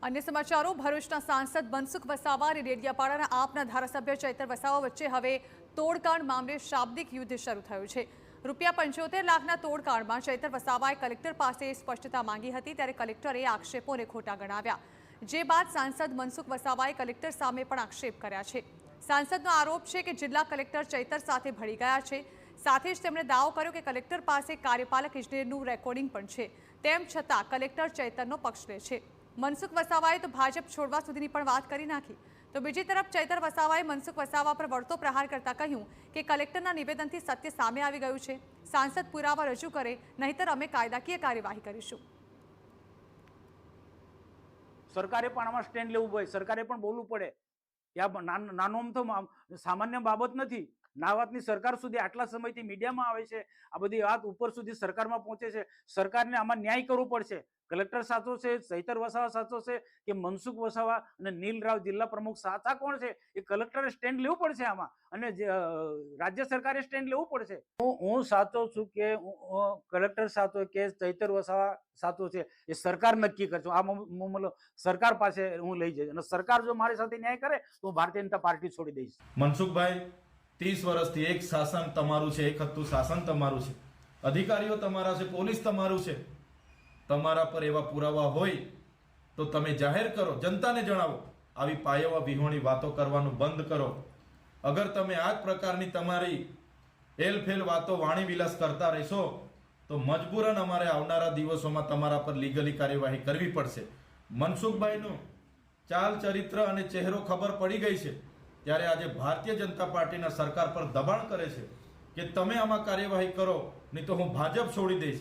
अन्य समाचारों भरूचના સાંસદ મનસુખ વસાવા અને ડેડિયાપાડાના આપના ધારાસભ્ય ચૈતર વસાવા વચ્ચે હવે તોડકાંડ મામલે શાબ્દિક યુદ્ધ શરૂ થયું છે। ₹75 લાખના તોડકાંડમાં ચૈતર વસાવાએ કલેક્ટર પાસે સ્પષ્ટતા માંગી હતી, ત્યારે કલેક્ટરે આક્ષેપોને ખોટા ગણાવ્યા। જે બાદ સાંસદ મનસુખ વસાવાએ કલેક્ટર સામે પણ આક્ષેપ કર્યા છે। સાંસદનો આરોપ છે કે જિલ્લા કલેક્ટર ચૈતર સાથે ભળી ગયા છે। સાથે જ તેમણે દાવો કર્યો કે કલેક્ટર પાસે કાર્યપાલક ઇજનેરનું રેકોર્ડિંગ પણ છે, તેમ છતાં કલેક્ટર ચૈતરનો પક્ષ લે છે। મનસુખ વસાવાએ તો ભાજપ છોડવા સુધીની પણ વાત કરી નાખી। તો બીજી તરફ ચૈતર વસાવાએ મનસુખ વસાવા પર વળતો પ્રહાર કરતા કહ્યું કે કલેક્ટરના નિવેદનથી સત્ય સામે આવી ગયું છે। સાંસદ પુરાવા રજૂ કરે, નહીતર અમે કાયદાકીય કાર્યવાહી કરીશું। સરકારે પણ આમાં સ્ટેન્ડ લેવું પડે, સરકારે પણ બોલવું પડે કે આ નાનો તો સામાન્ય બાબત નથી। ના વાતની સરકાર સુધી આટલા સમયથી મીડિયામાં આવે છે, આ બધી વાત ઉપર સુધી સરકારમાં પહોંચે છે। સરકારને આમાં ન્યાય કરવો પડશે। કલેક્ટર સાચો છે, ચૈતર વસાવા સાચો છે કે મનસુખ વસાવા અને નીલ રાવ જિલ્લા પ્રમુખ સાચા કોણ છે, એ કલેક્ટરે સ્ટેન્ડ લેવું પડશે આમાં, અને રાજ્ય સરકારે સ્ટેન્ડ લેવું પડશે। હું સાચો છું કે કલેક્ટર સાચો કે ચૈતર વસાવા સાચો છે એ સરકાર નક્કી કરશે। આ મતલબ સરકાર પાસે હું લઈ જઈશ, અને સરકાર જો મારી સાથે ન્યાય કરે તો હું ભારતીય જનતા પાર્ટી છોડી દઈશ। મનસુખભાઈ, 30 વર્ષથી એક શાસન તમારું છે, એક હતું શાસન તમારું છે, અધિકારીઓ તમારા છે, પોલીસ તમારું છે। તમારા પર એવા પુરાવા હોય તો તમે જાહેર કરો, જનતાને જણાવો। આવી પાયાવા વિહોણી વાતો કરવાનું બંધ કરો। અગર તમે આ જ પ્રકારની તમારી હેલફેલ વાતો વાણી વિલાસ કરતા રહેશો તો મજબૂરન અમારે આવનારા દિવસોમાં તમારા પર લીગલી કાર્યવાહી કરવી પડશે। મનસુખભાઈનું ચાલ ચરિત્ર અને ચહેરો ખબર પડી ગઈ છે, ત્યારે આજે ભારતીય જનતા પાર્ટીના સરકાર પર દબાણ કરે છે કે તમે આમાં કાર્યવાહી કરો, નહીં તો હું ભાજપ છોડી દઈશ।